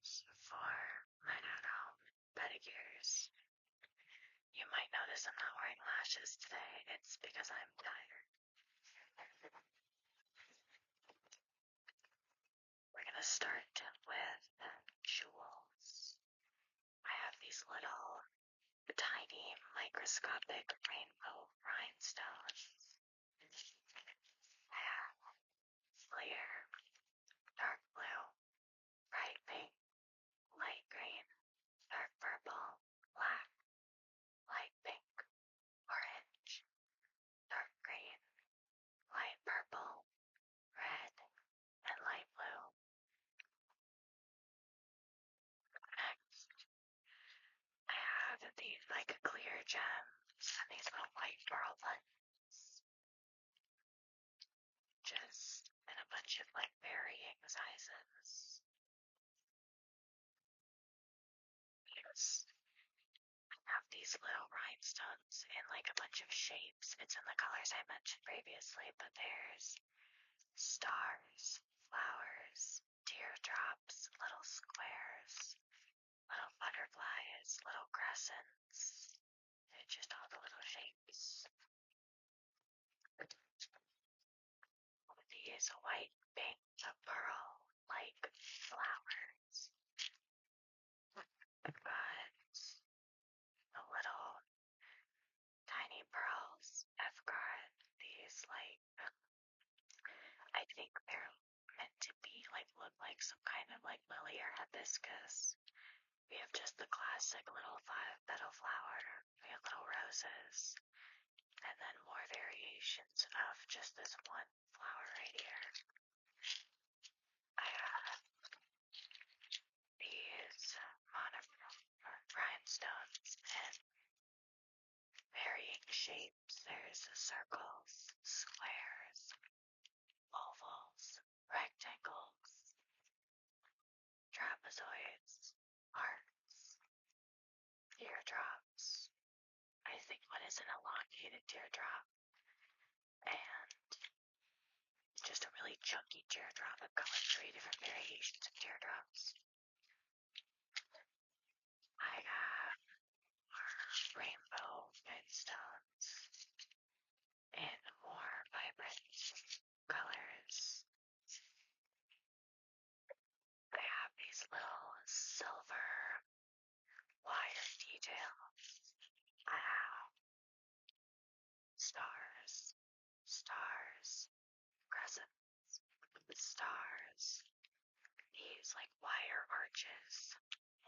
Pedicures for men at home pedicures. You might notice I'm not wearing lashes today. It's because I'm tired. We're gonna start with jewels. I have these little tiny microscopic rainbow rhinestones. I have clear, dark blue, bright pink, light green, dark purple, black, light pink, orange, dark green, light purple, red, and light blue. Next, I have these like clear gems and these little white pearl buttons. Just in a bunch of like varying sizes. Yes. I have these little rhinestones in like a bunch of shapes. It's in the colors I mentioned previously, but there's stars, flowers, teardrops, little squares, little butterflies, little crescents, and just all the little shapes. These white, pink, pearl, like flowers. I've got the little tiny pearls. I've got these like, I think they're meant to be like, look like some kind of like lily or hibiscus. We have just the classic little 5-petal flower. We have little roses. And then more variations of just this one flower right here. I have these monochrome rhinestones in varying shapes. There's circles, squares, ovals, rectangles, trapezoids, hearts, teardrops. I think one is an elongated teardrop, and just a really chunky teardrop. I've got like 3 different variations of teardrops. I have rainbow rhinestones in more vibrant colors. I have these little silver wire details. I have stars, stars, crescents, stars, these like wire arches,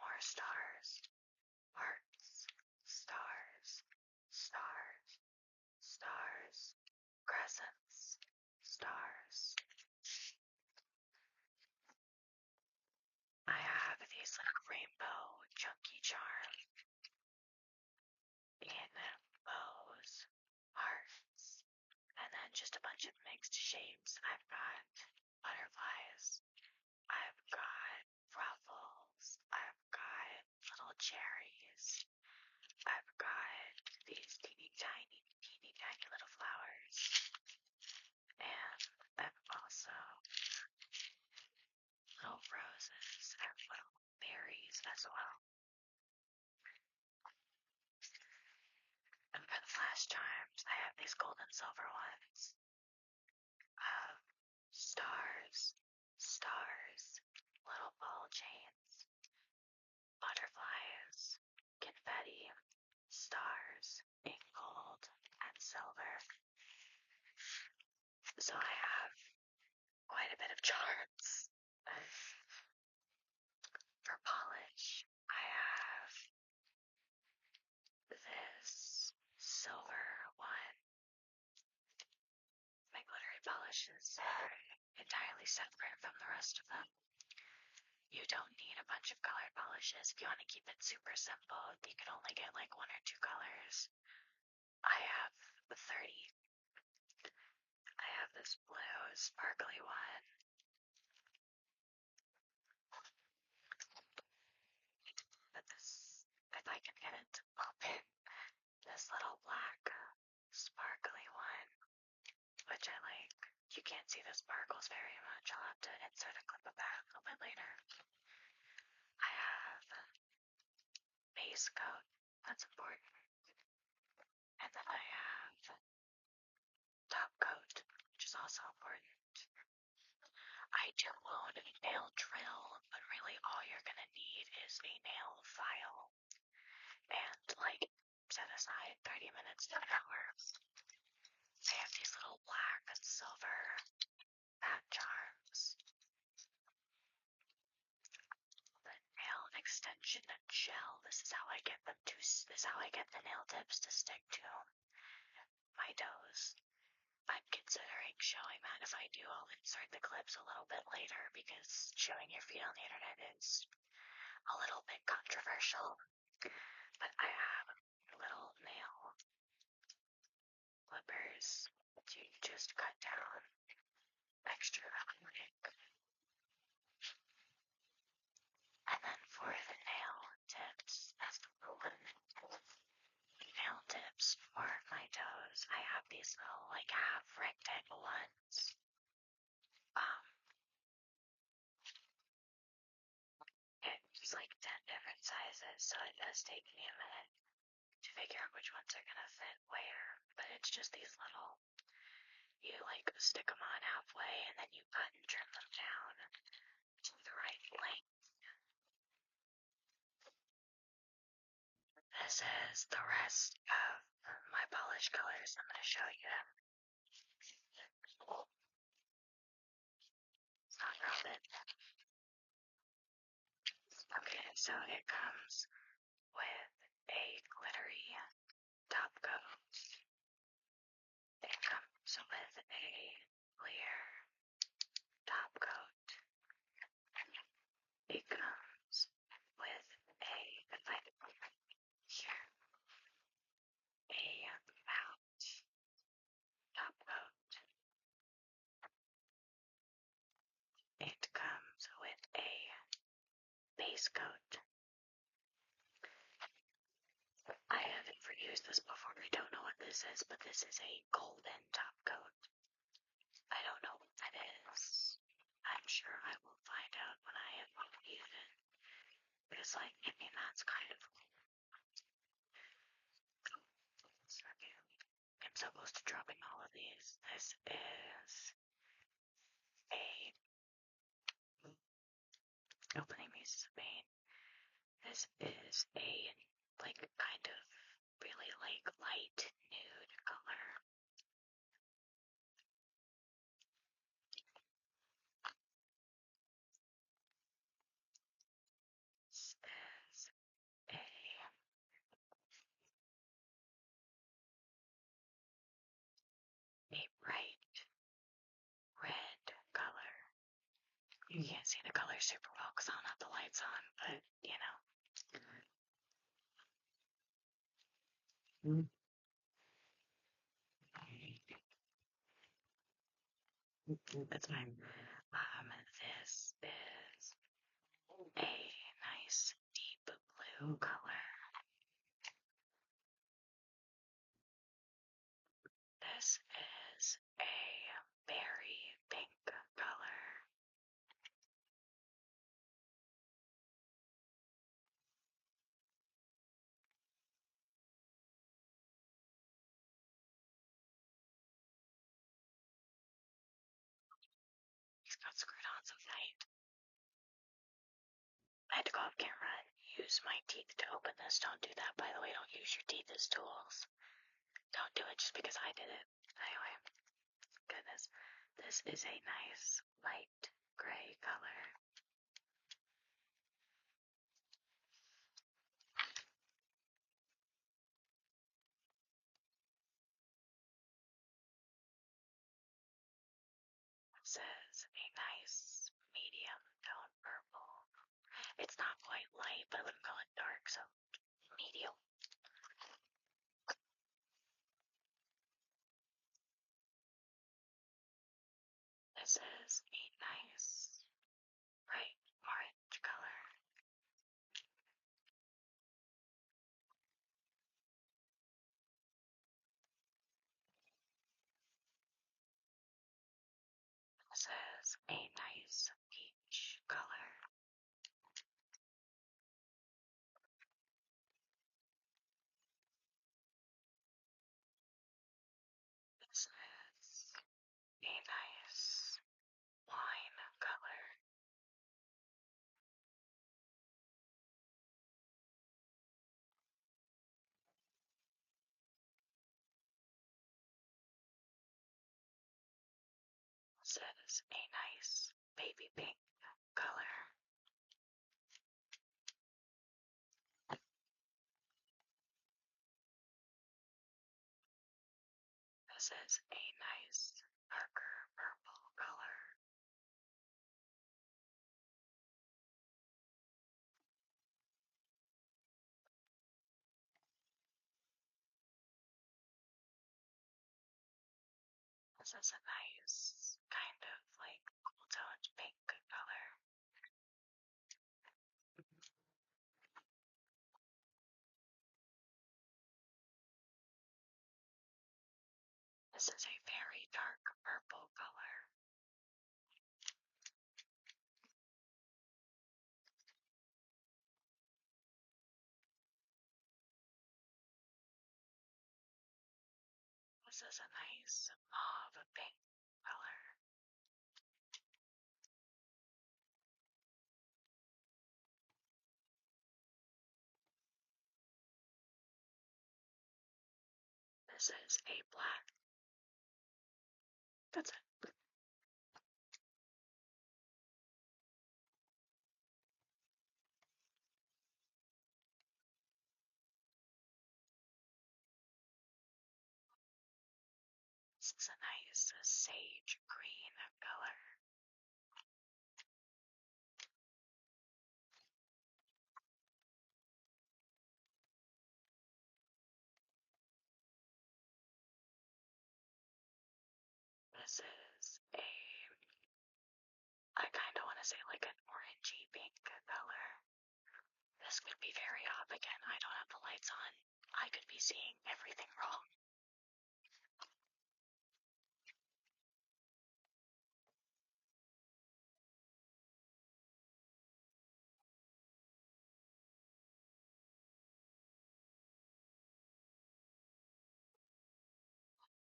more stars, hearts, stars, stars, stars, crescents, stars. I have these like rainbow chunky charms in bows, hearts, and then just a bunch of mixed shapes. I've got butterflies, I've got ruffles, I've got little cherries, I've got these teeny tiny little flowers, and I've also little roses and little berries as well. And for the flash charms, I have these gold and silver ones of stars, stars, little ball chains, butterflies, confetti, stars, ink gold, and silver. So I have quite a bit of charms. For polish, I have this silver one. My glittery polishes are entirely separate from the rest of them. You don't need a bunch of colored polishes. If you want to keep it super simple, you can only get like 1 or 2 colors. I have 30. I have this blue sparkly one. But this, if I can get it to open, this little black sparkly one, which I like. You can't see the sparkles very much. I'll have to insert a clip of that a little bit later. base coat. That's important. And then I have top coat, which is also important. I do own a nail drill, but really all you're gonna need is a nail file and like set aside 30 minutes to an hour. I have these little black and silver fat charms. The nail extension gel. This is how I get them to. This is how I get the nail tips to stick to my toes. I'm considering showing that. If I do, I'll insert the clips a little bit later because showing your feet on the internet is a little bit controversial. But I have little nail clippers to just cut down extra quick. And then for the nail tips, that's the nail tips for my toes. I have these little like half rectangle ones. It's like 10 different sizes, so it does take me a minute to figure out which ones are gonna fit where. But it's just these little, you like stick them on halfway and then you cut and trim them down to the right length. This is the rest of my polish colors. I'm gonna show you them. It's not relevant. Okay, so it comes with a glittery top coat. It comes with a clear top coat. It comes with a, if I here, a matte top coat. It comes with a base coat. I haven't used this before. I don't know what this is, but this is a golden top coat. I don't know what that is. I'm sure I will find out when I have used it. Because, like, I mean, that's kind of cool. I'm supposed to drop in all of these. This is a opening pieces of paint. This is a, like, kind of really, like, light nude color. This is a bright red color. You can't see the color super well because I don't have the lights on, but, you know. That's fine. This is a nice deep blue color. This is a berry pink color. He's got screwed on some night. I had to go off camera and use my teeth to open this. Don't do that, by the way. Don't use your teeth as tools. Don't do it just because I did it. Anyway, goodness. This is a nice light gray color. This is a nice medium tone purple. It's not quite light, but I wouldn't call it dark, so medium. This is a nice bright orange color. This is a nice peach color. This is a nice baby pink color. This is a nice darker purple color. This is a nice kind of like cool toned pink color. This is a very dark purple color. This is a nice mauve pink color. This is a black. That's it. This is a nice sage green color. This is I kind of want to say like an orangey pink color. This could be very off again. I don't have the lights on. I could be seeing everything wrong.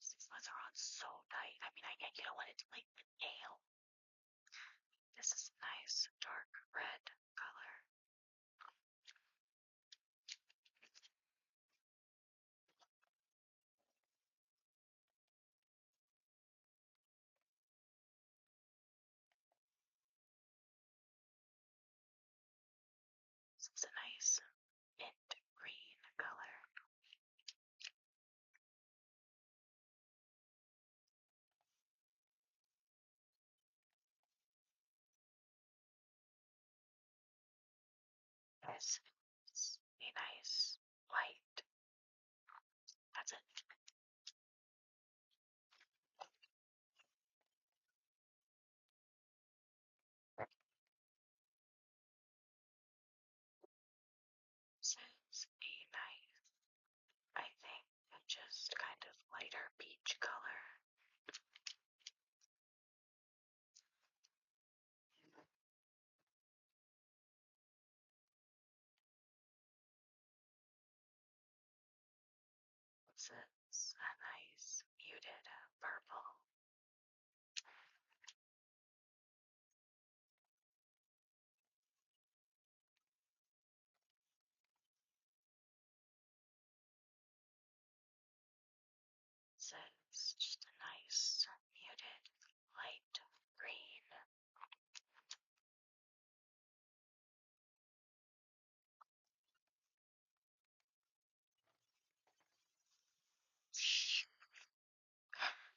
These lights are on so tight. I mean, you don't want it to like nail. This is a nice dark red color. This is a nice mint green color. This is a nice light. That's it. This is a nice, I think, just kind of lighter peach color. This is a nice muted purple. This is just a nice muted light green.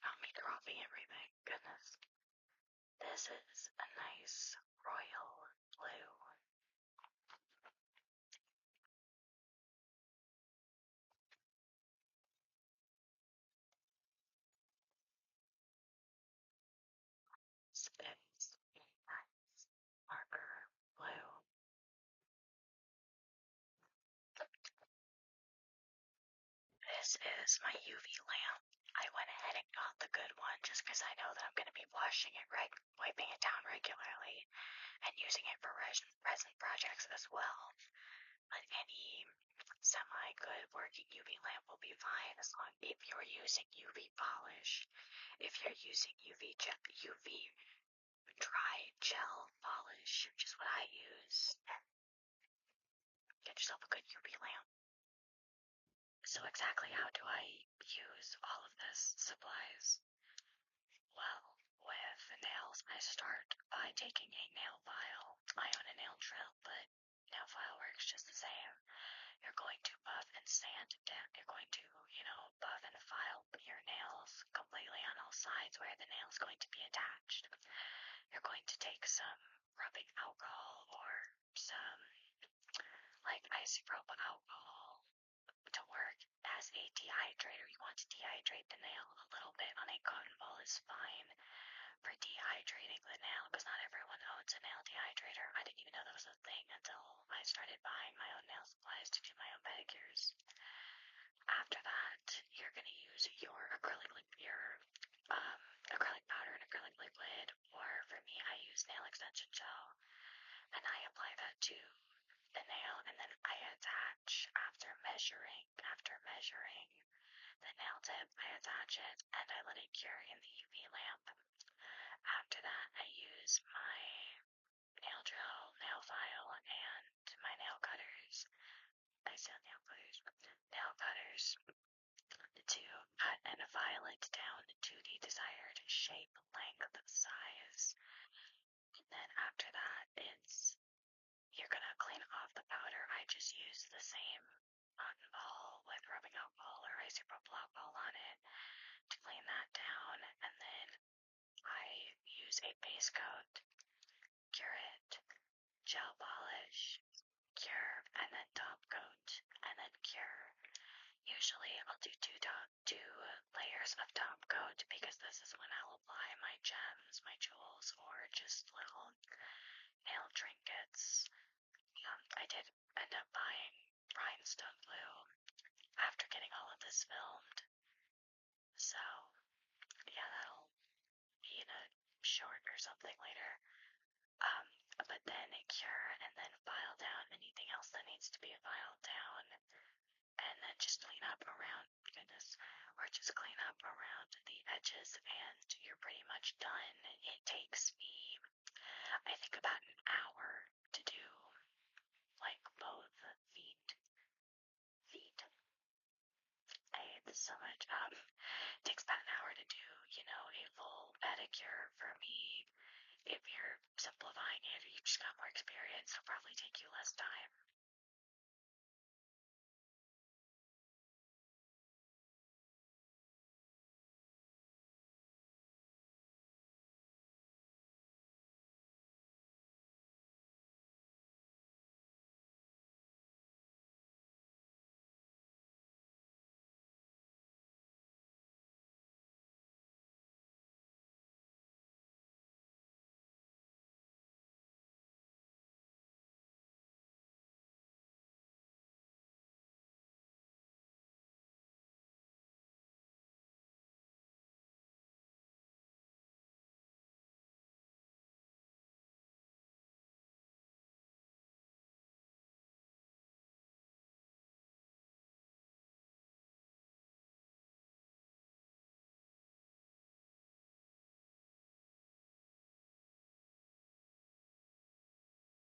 Not me dropping everything. Goodness. This is a nice royal blue. This is a nice marker blue. This is my UV lamp. I went ahead and got the good one just because I know that I'm going to be washing it, wiping it down regularly, and using it for resin projects as well. But any semi-good working UV lamp will be fine as long if you're using UV polish. If you're using UV dry gel polish, which is what I use, get yourself a good UV lamp. So exactly how do I use all of this supplies? Well, with nails, I start by taking a nail file. I own a nail drill, but nail file works just the same. You're going to buff and sand down. You're going to, buff and file your nails completely on all sides where the nail is going to be attached. You're going to take some rubbing alcohol or some like isopropyl alcohol to work as a dehydrator. You want to dehydrate the nail a little bit on a cotton ball is fine for dehydrating the nail because not everyone owns a nail dehydrator. I didn't even know that was a thing until I started buying my own nail supplies to do my own pedicures. After that, you're going to use your acrylic powder and acrylic liquid, or for me, I use nail extension gel, and I apply that to the nail, and then I attach after measuring the nail tip, I attach it, and I let it cure in the UV lamp. After that, I use my nail drill, nail file, and my nail cutters. I said nail cutters. Nail cutters to cut and file it down to the desired shape, length, size. And then after that, you're gonna clean off the powder. I just use the same cotton ball with rubbing alcohol or isopropyl alcohol on it to clean that down, and then I use a base coat, cure it, gel polish, cure, and then top coat, and then cure. Usually I'll do two layers of top coat because this is when I'll apply my gems, my jewels, or just little nail trinkets. I did end up buying rhinestone glue after getting all of this filmed. So, yeah, that'll be in a short or something later. But then cure and then file down anything else that needs to be filed down. And then just clean up around, just clean up around the edges and you're pretty much done. It takes me, I think, about an hour to do, like, both feet. I hate this so much. It takes about an hour to do, a full pedicure for me. If you're simplifying it or you just got more experience, it'll probably take you less time.